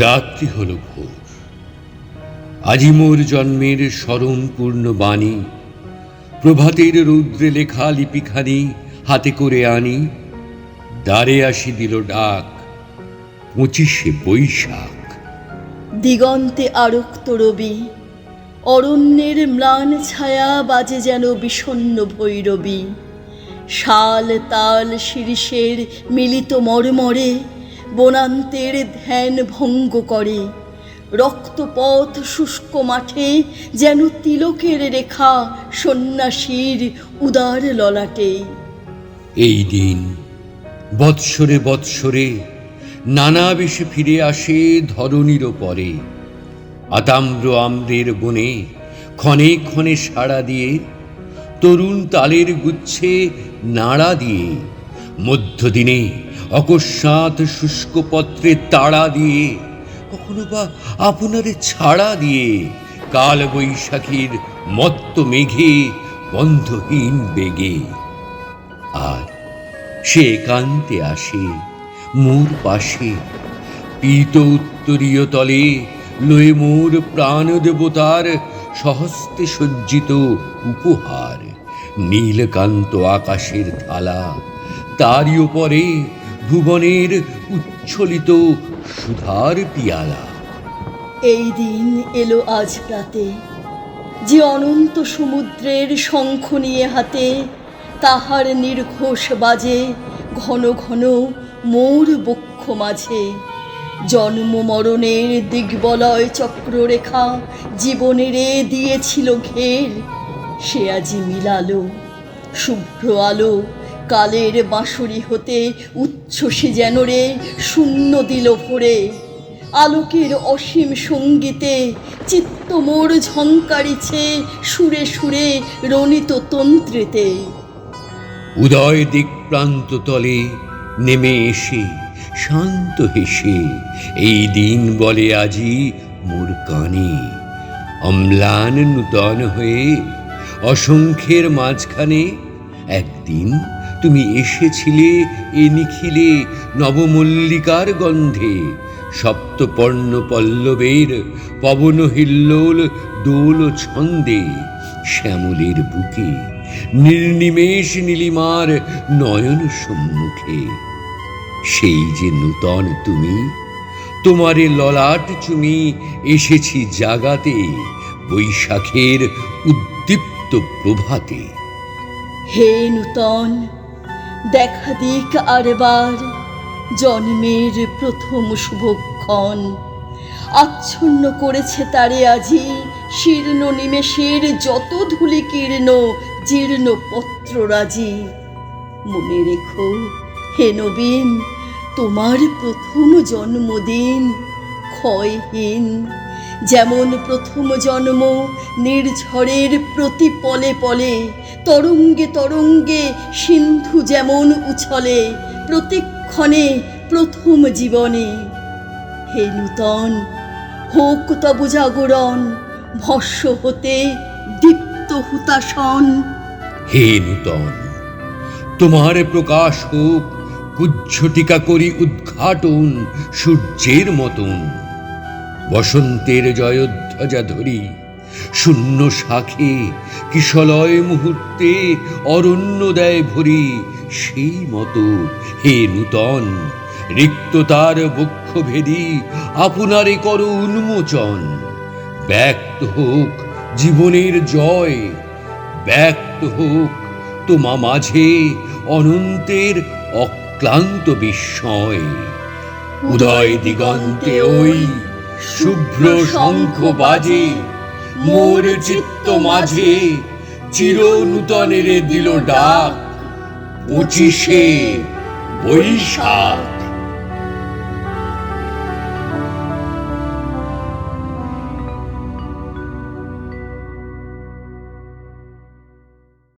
রাত্রি হল ভোর। আজি মোর জন্মের স্মরণপূর্ণ বাণী, প্রভাতের রৌদ্রে লেখা লিপিখানি হাতে করে আনি। দ্বারে আসি দিল ডাক, 25শে বৈশাখ। দিগন্তে আরক্ত রবি, অরণ্যের ম্লান ছায়া বাজে যেন বিষণ্ণ ভৈরবী। শাল তাল শিরিষের মিলিত মর্মরে বনান্তের ধ্যান ভঙ্গ করে। রক্তপথ শুষ্ক মাঠে যেন তিলকের রেখা সন্ন্যাসীর উদার ললাটে। এই দিন বৎসরে বৎসরে নানা বেশে ফিরে আসে ধরণীর পরে। আতাম্র আম্রের বনে ক্ষণে ক্ষণে সাড়া দিয়ে, তরুণ তালের গুচ্ছে নাড়া দিয়ে, মধ্যদিনে অকস্মাৎ শুষ্ক পত্রে তাড়া দিয়ে, কখনো বা আপনারে ছাড়া দিয়ে, কাল বৈশাখীর মত্ত মেঘে বন্ধহীন বেগে। আর সে একান্তে আসে মোর পাশে, পীত উত্তরীয় তলে লয়ে মোর প্রাণ দেবতার সহস্তে সজ্জিত উপহার। নীলকান্ত আকাশের থালা, তারই ওপরে ভুবনের উচ্ছ্বলিত সুধার পিয়ালা। এই দিন এলো আজ রাতে, যে অনন্ত সমুদ্রের শঙ্খ নিয়ে হাতে, তাহার নির্ঘোষ বাজে ঘন ঘন মোর বক্ষ মাঝে। জন্ম মরণের দিগ্বলয় চক্ররেখা জীবনেরে দিয়েছিল ঘের, সে আজি মিলালো শুভ্র আলো কালের বাঁশরি হতে উচ্ছ্বসী যেন রে শূন্য দিল ভরে। আলোকের অসীম সঙ্গীতে চিত্ত মোর ঝঙ্কারিছে সুরে সুরে রণিত তন্ত্রেতে। উদয় দিক প্রান্ত তলে নেমে এসে শান্ত হেসে এই দিন বলে আজি মোর কানে, অম্লান নূতন হয়ে অসংখ্যের মাঝখানে একদিন তুমি এসেছিলে এ নিখিলে নবমল্লিকার গন্ধে। সপ্তপর্ণ পল্লবের পবন হিল্লোল দোল ছন্দে, শ্যামলের বুকে নির্নিমেষ নীলিমার নয়ন সম্মুখে। সেই যে নূতন তুমি, তোমারে ললাট চুমি এসেছি জাগাতে বৈশাখের উদ্দীপ্ত প্রভাতে। হে নূতন, দেখা দিক আরবার জন্মের প্রথম শুভক্ষণ। আচ্ছন্ন করেছে তারে আজি শীর্ণ নিমেষের যত ধূলিকীর্ণ জীর্ণ পত্ররাজি। মনে রেখো হে নবীন, তোমার প্রথম জন্মদিন ক্ষয়হীন। যেমন প্রথম জন্ম নির্ঝরের প্রতি পলে পলে, তরঙ্গে তরঙ্গে সিন্ধু যেমন উছলে প্রতিক্ষণে প্রথম জীবনে। হে নূতন, হোক তব জাগরণ ভস্য হতে দীপ্ত হুতাসন। হে নূতন, তোমার প্রকাশ হোক কুজ্ঝটিকা করি উদ্ঘাটন সূর্যের মতন। বসন্তের জয়ধ্বজা ধরি শূন্য শাখে কিশলয় মুহূর্তে অরণ্য দেয় ভরি, সেই মতো হে নূতন রিক্ততার বক্ষ ভেদি আপনারে করো উন্মোচন। ব্যক্ত হোক জীবনের জয়, ব্যক্ত হোক তোমা মাঝে অনন্তের অক্লান্ত বিস্ময়। উদয় দিগন্তে ওই শুভ্র শঙ্খ বাজে, মোর চিত্ত মাঝে চির নূতনের দিল ডাক, 25শে বৈশাখ।